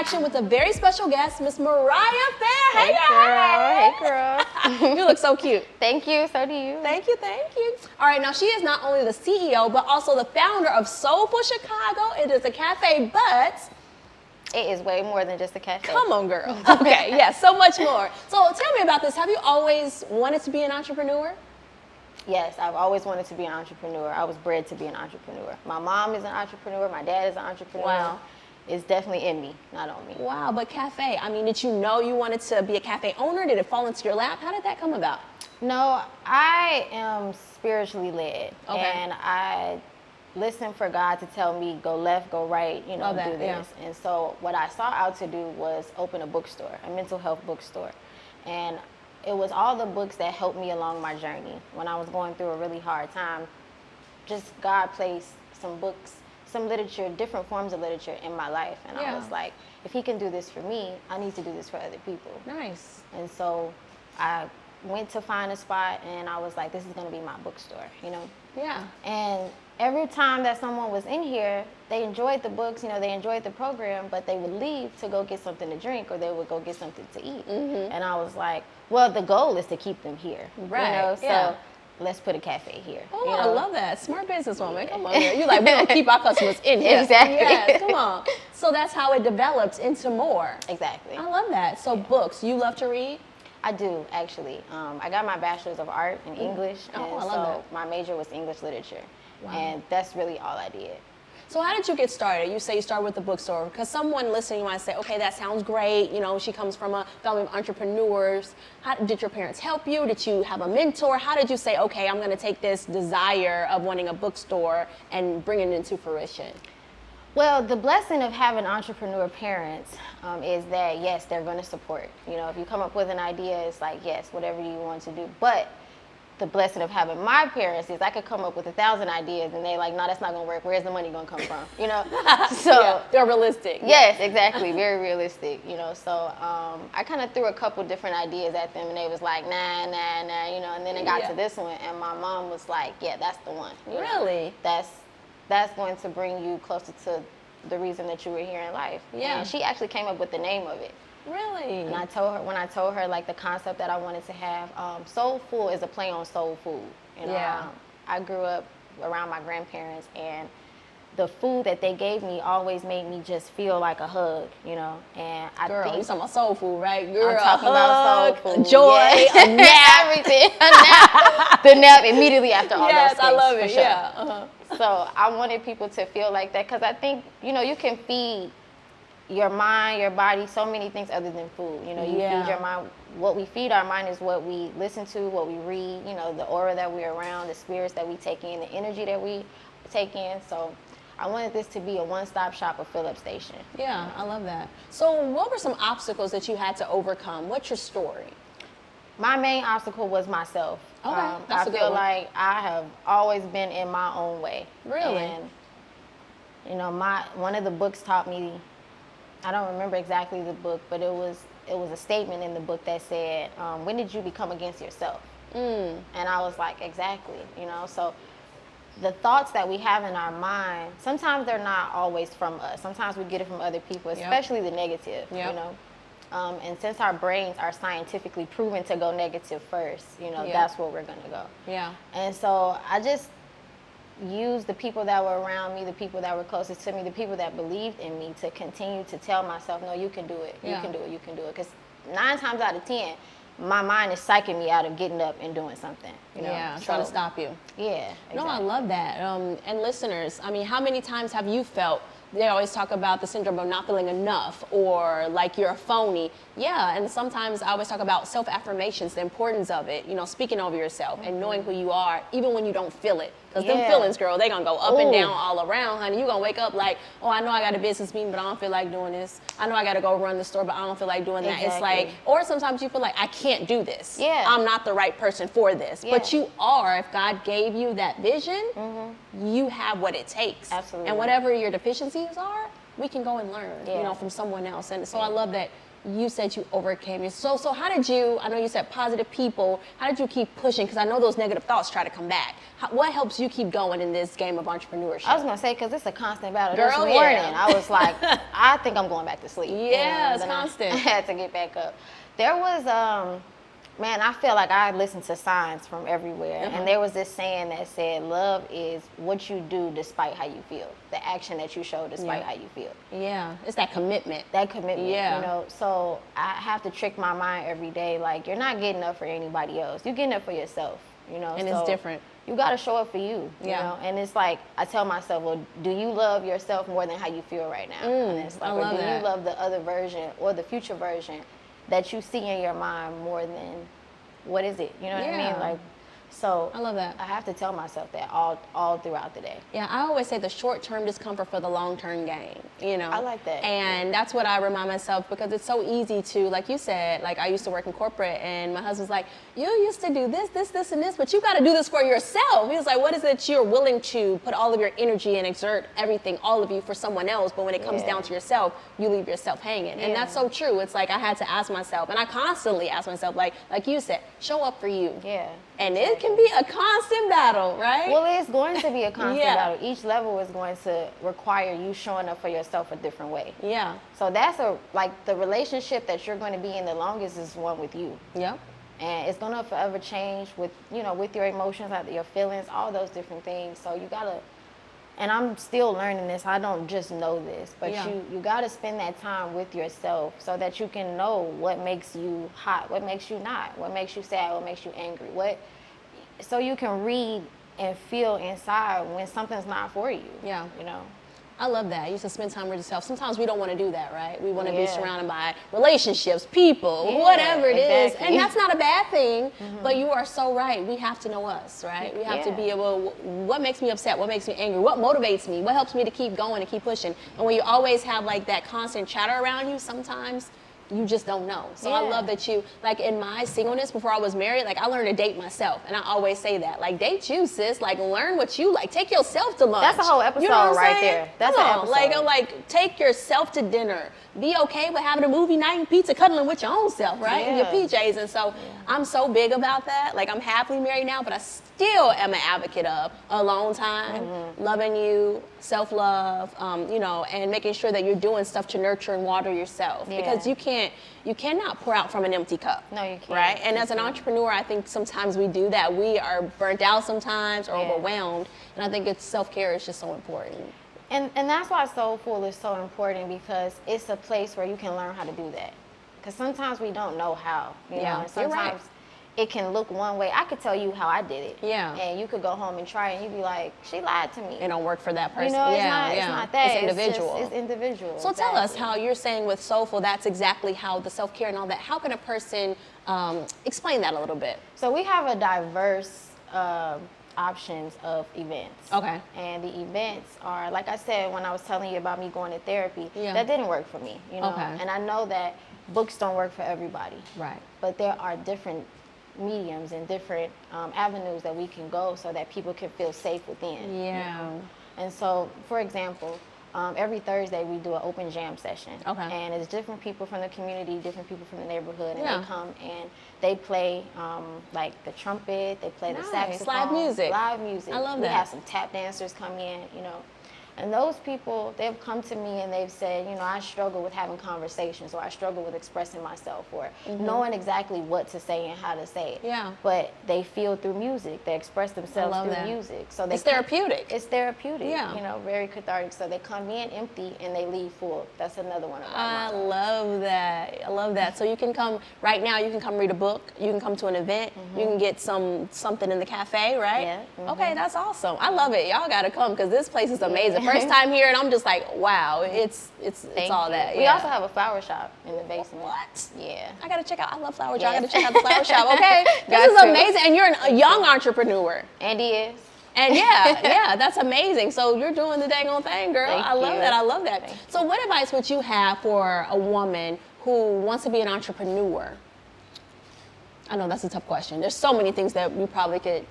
connection with a very special guest, Miss Mariah Fair. Hey, girl. Hey, girl. You look so cute. Thank you. So do you. Thank you, thank you. All right, now she is not only the CEO, but also the founder of Soulful Chicago. It is a cafe, but it is way more than just a cafe. Come on, girl. Okay, yes, so much more. So tell me about this. Have you always wanted to be an entrepreneur? Yes, I've always wanted to be an entrepreneur. I was bred to be an entrepreneur. My mom is an entrepreneur. My dad is an entrepreneur. Wow. It's definitely in me, not on me. Wow, but cafe, I mean, did you know you wanted to be a cafe owner? Did it fall into your lap? How did that come about? No, I am spiritually led. Okay. And I listen for God to tell me, go left, go right, do this. Yeah. And so what I sought out to do was open a bookstore, a mental health bookstore. And it was all the books that helped me along my journey. When I was going through a really hard time, just God placed some books, some literature, different forms of literature in my life. And I was like, if he can do this for me, I need to do this for other people. Nice. And so I went to find a spot and I was like, this is gonna be my bookstore, Yeah. And every time that someone was in here, they enjoyed the books, they enjoyed the program, but they would leave to go get something to drink or they would go get something to eat. Mm-hmm. And I was like, well, the goal is to keep them here. Right. So let's put a cafe here. Oh, I love that. Smart businesswoman. Come on here. You're like, we're going to keep our customers in here. Exactly. Yes, come on. So that's how it developed into more. Exactly. I love that. So books, you love to read? I do, actually. I got my bachelor's of art in English. Oh, and I love so that. my major was English literature. Wow. And that's really all I did. So how did you get started? You say you started with the bookstore. Because someone listening might say, okay, that sounds great. She comes from a family of entrepreneurs. How, did your parents help you? Did you have a mentor? How did you say, okay, I'm going to take this desire of wanting a bookstore and bring it into fruition? Well, the blessing of having entrepreneur parents is that, yes, they're going to support. If you come up with an idea, it's like, yes, whatever you want to do. But the blessing of having my parents is I could come up with 1,000 ideas and they like, no, that's not going to work. Where's the money going to come from? So yeah, they're realistic. Yes, exactly. Very realistic, So I kind of threw a couple different ideas at them and they was like, nah, and then it got to this one and my mom was like, yeah, that's the one. Really? That's going to bring you closer to the reason that you were here in life. Yeah. And she actually came up with the name of it. Really? And when I told her like the concept that I wanted to have, soulful is a play on soul food. Yeah. I grew up around my grandparents and the food that they gave me always made me just feel like a hug, And I Girl, think you talking about soul food, right? Girl, I'm talking about soul food. Joy, yes. a nap. Everything. A nap. The nap immediately after all those things. Yes, I love it. Sure. Yeah. Uh-huh. So I wanted people to feel like that because I think, you can feed your mind, your body, so many things other than food. You feed your mind. What we feed our mind is what we listen to, what we read, the aura that we're around, the spirits that we take in, the energy that we take in. So I wanted this to be a one-stop shop, a fill-up station. Yeah, I love that. So what were some obstacles that you had to overcome? What's your story? My main obstacle was myself. Okay, I feel like I have always been in my own way. Really? And one of the books taught me, I don't remember exactly the book, but it was a statement in the book that said, when did you become against yourself? And I was like, exactly, So the thoughts that we have in our mind, sometimes they're not always from us. Sometimes we get it from other people, especially the negative, And since our brains are scientifically proven to go negative first, that's where we're going to go. Yeah. And so I just used the people that were around me, the people that were closest to me, the people that believed in me to continue to tell myself, no, you can do it. You can do it. You can do it. Because 9 times out of 10, my mind is psyching me out of getting up and doing something. Yeah, trying to stop you. Yeah, exactly. No, I love that. And listeners, I mean, how many times have you felt, they always talk about the syndrome of not feeling enough or like you're a phony. Yeah, and sometimes I always talk about self-affirmations, the importance of it, speaking over yourself and knowing who you are, even when you don't feel it. Because them feelings, girl, they gonna go up and down all around, honey. You gonna wake up like, oh, I know I got a business meeting, but I don't feel like doing this. I know I gotta go run the store, but I don't feel like doing that. It's like, or sometimes you feel like, I can't do this. Yeah. I'm not the right person for this. Yeah. But you are, if God gave you that vision, you have what it takes. Absolutely. And whatever your deficiencies are, we can go and learn, from someone else. And so I love that you said you overcame it. So how did you, I know you said positive people, how did you keep pushing? Because I know those negative thoughts try to come back. What helps you keep going in this game of entrepreneurship? I was going to say, because it's a constant battle. Girl, this morning, yeah. I was like, I think I'm going back to sleep. Yeah, it's then constant. I had to get back up. There was, man, I feel like I listened to signs from everywhere. And there was this saying that said, love is what you do despite how you feel. The action that you show despite how you feel. Yeah, it's that commitment. That commitment, Yeah. you know. So I have to trick my mind every day. Like, you're not getting up for anybody else. You're getting up for yourself, you know. And so it's different. You got to show up for you, you know. And it's like, I tell myself, well, do you love yourself more than how you feel right now? And it's like, I or love do that. you love the other version or the future version that you see in your mind more than what is it? You know what I Yeah. mean? Like, so I love that. I have to tell myself that all throughout the day. Yeah, I always say the short-term discomfort for the long-term gain, you know. I like that. And that's what I remind myself, because it's so easy to, like you said, like I used to work in corporate, and my husband's like, you used to do this, and this, but you got to do this for yourself. He was like, what is it you're willing to put all of your energy and exert everything, all of you, for someone else, but when it comes down to yourself, you leave yourself hanging. And that's so true. It's like I had to ask myself, and I constantly ask myself, like you said, show up for you. Yeah. And it can be a constant battle, right? Well, it's going to be a constant Yeah. battle. Each level is going to require you showing up for yourself a different way. Yeah. So that's like the relationship that you're going to be in the longest is one with you. Yep. And it's going to forever change with, you know, with your emotions, your feelings, all those different things. So you got to, and I'm still learning this. I don't just know this, but you got to spend that time with yourself so that you can know what makes you hot, what makes you not, what makes you sad, what makes you angry, so you can read and feel inside when something's not for you. Yeah. You know? I love that. You used to spend time with yourself. Sometimes we don't want to do that, right? We want to be Yeah. surrounded by relationships, people, Yeah, whatever it is. exactly. And that's not a bad thing, but you are so right. We have to know us, right? We have to Yeah. be able, what makes me upset? What makes me angry? What motivates me? What helps me to keep going and keep pushing? And when you always have like that constant chatter around you, sometimes you just don't know. So I Yeah. love that you, like in my singleness before I was married, like I learned to date myself. And I always say that, like date you, sis. Like learn what you like. Take yourself to lunch. That's a whole episode You know what I'm right saying? there. That's Come an on, episode. like take yourself to dinner. Be okay with having a movie night and pizza, cuddling with your own self, right? In your Yeah. PJs. And so I'm so big about that. Like I'm happily married now, but I still am an advocate of alone time, loving you, self-love, you know, and making sure that you're doing stuff to nurture and water yourself. Yeah. Because you cannot pour out from an empty cup. No, you can't. Right? And You as an can't. entrepreneur, I think sometimes we do that. We are burnt out sometimes or Yeah. overwhelmed. And I think self-care is just so important. And that's why Soulful is so important, because it's a place where you can learn how to do that. Because sometimes we don't know how, you Yeah, know, and you're right. sometimes it can look one way. I could tell you how I did it. Yeah. And you could go home and try it, and you'd be like, she lied to me. It don't work for that person. You know, it's yeah, not yeah. that. It's individual. It's individual. So tell us exactly. how you're saying with Soulful, that's exactly how the self-care and all that. How can a person explain that a little bit? So we have a diverse options of events. Okay. And the events are, like I said, when I was telling you about me going to therapy, Yeah. that didn't work for me, you know. Okay. And I know that books don't work for everybody. Right. But there are different mediums and different avenues that we can go so that people can feel safe within. you Yeah. know? And so, for example, every Thursday we do an open jam session. Okay. And it's different people from the community, different people from the neighborhood, and Yeah. they come and they play like the trumpet, they play the Nice. saxophone. Live music. Live music. I love we that. have some tap dancers come in, you know. And those people, they've come to me and they've said, you know, I struggle with having conversations, or I struggle with expressing myself, or knowing exactly what to say and how to say it. Yeah. But they feel through music. They express themselves love through that. music. So they It's therapeutic. It's therapeutic. Yeah. You know, very cathartic. So they come in empty and they leave full. That's another one of I my love that. I love that. So you can come right now. You can come read a book. You can come to an event. You can get something in the cafe, right? Yeah. Okay, that's awesome. I love it. Y'all got to come because this place is amazing. First time here, and I'm just like, wow. It's Thank all you. that. We yeah. also have a flower shop in the basement. What? Yeah. I gotta check out. I love flower shop. I Yes. gotta check out the flower shop. Okay, this Got is to. amazing. And you're a young entrepreneur. Andy is. And yeah, that's amazing. So you're doing the dang on thing, girl. Thank I love you. that. I love that. Thank you. So what advice would you have for a woman who wants to be an entrepreneur? I know that's a tough question. There's so many things that you probably can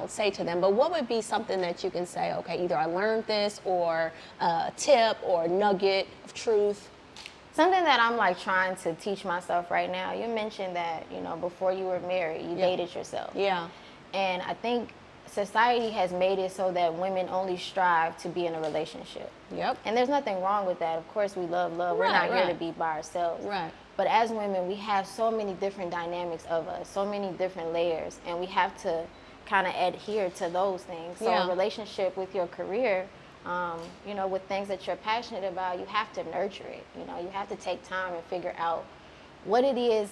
say to them, but what would be something that you can say, okay, either I learned this, or a tip or nugget of truth? something that I'm like trying to teach myself right now. You mentioned that, you know, before you were married, you dated yourself. Yeah. And I think society has made it so that women only strive to be in a relationship. Yep. And there's nothing wrong with that. Of course, we love love. We're not here to be by ourselves. Right. But as women, we have so many different dynamics of us, so many different layers, and we have to kind of adhere to those things. So a relationship with your career, you know, with things that you're passionate about, you have to nurture it. You know, you have to take time and figure out what it is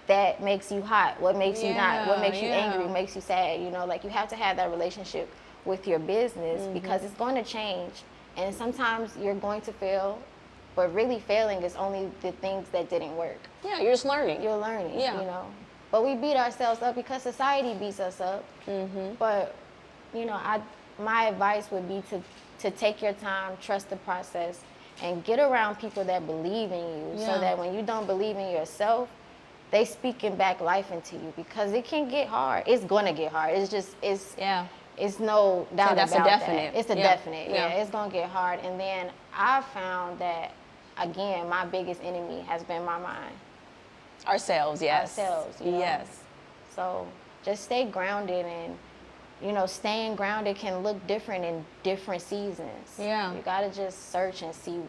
that makes you hot, what makes you not, what makes you angry, what makes you sad. You know, like you have to have that relationship with your business because it's going to change. And sometimes you're going to fail, but really failing is only the things that didn't work. Yeah, you're just learning. You're learning, you know. But we beat ourselves up because society beats us up. But, you know, my advice would be to take your time, trust the process, and get around people that believe in you so that when you don't believe in yourself, they speaking back life into you because it can get hard. It's going to get hard. It's just, it's no doubt about that. It's a definite. Yeah, it's going to get hard. And then I found that, again, my biggest enemy has been my mind. Ourselves, yes. Ourselves, you know? Yes. So just stay grounded, and, you know, staying grounded can look different in different seasons. Yeah. You got to just search and see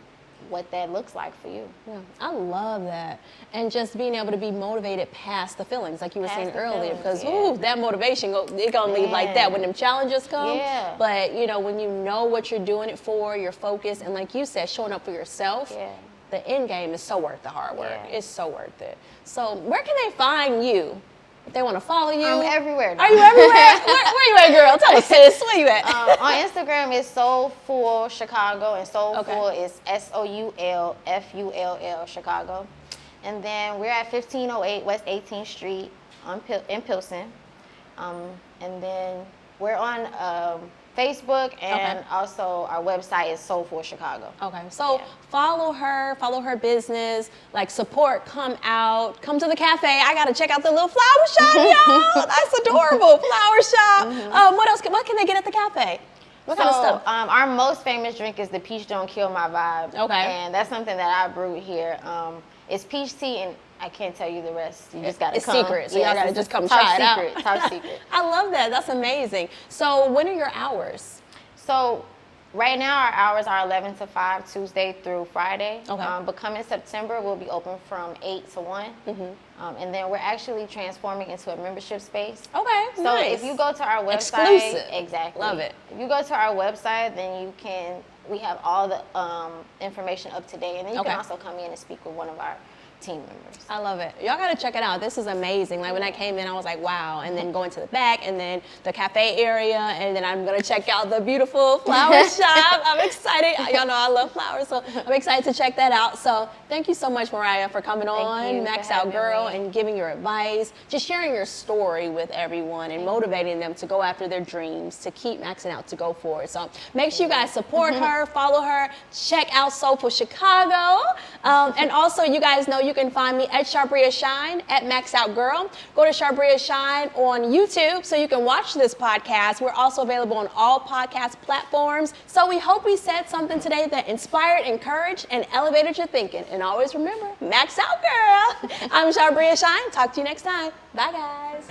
what that looks like for you. Yeah, I love that. And just being able to be motivated past the feelings, like you were saying earlier, because that motivation, it gonna leave like that when them challenges come. Yeah. But, you know, when you know what you're doing it for, you're focused, and like you said, showing up for yourself, the end game is so worth the hard work. It's so worth it. So where can they find you? If they want to follow you? I'm everywhere now. Are you everywhere? where you at, girl? Tell us, sis. Where you at? On Instagram, it's Soulful Chicago, and Soulful is SOULFULL Chicago. And then we're at 1508 West 18th Street in Pilsen. And then we're on Facebook, and also our website is Soulful Chicago. Okay, so follow her business, like support, come to the cafe. I gotta check out the little flower shop, y'all. That's adorable, flower shop. What else? What can they get at the cafe? What kind of stuff? Our most famous drink is the Peach Don't Kill My Vibe. Okay. And that's something that I brewed here. It's peach tea, and I can't tell you the rest. You just gotta come. It's secret, so y'all gotta just come try it out. Top secret. I love that. That's amazing. So when are your hours? So right now our hours are 11 to 5, Tuesday through Friday. Okay. But come in September, we'll be open from 8 to 1. And then we're actually transforming into a membership space. Okay, so nice. If you go to our website, exclusive. Exactly. Love it. If you go to our website, then we have all the information up to date, and then you can also come in and speak with one of our team members. I love it. Y'all gotta check it out. This is amazing. Like when I came in, I was like, wow. And then going to the back, and then the cafe area, and then I'm gonna check out the beautiful flower shop. I'm excited. Y'all know I love flowers, so I'm excited to check that out. So thank you so much, Mariah, for coming on Max Out Girl and giving your advice, just sharing your story with everyone and motivating them to go after their dreams, to keep maxing out, to go for it. So make sure you guys support her, follow her, check out Soulful Chicago, and also you guys know you can find me at Charbria Shine, at Max Out Girl. Go to Charbria Shine on YouTube so you can watch this podcast. We're also available on all podcast platforms. So we hope we said something today that inspired, encouraged, and elevated your thinking. And always remember, Max Out Girl. I'm Charbria Shine. Talk to you next time. Bye, guys.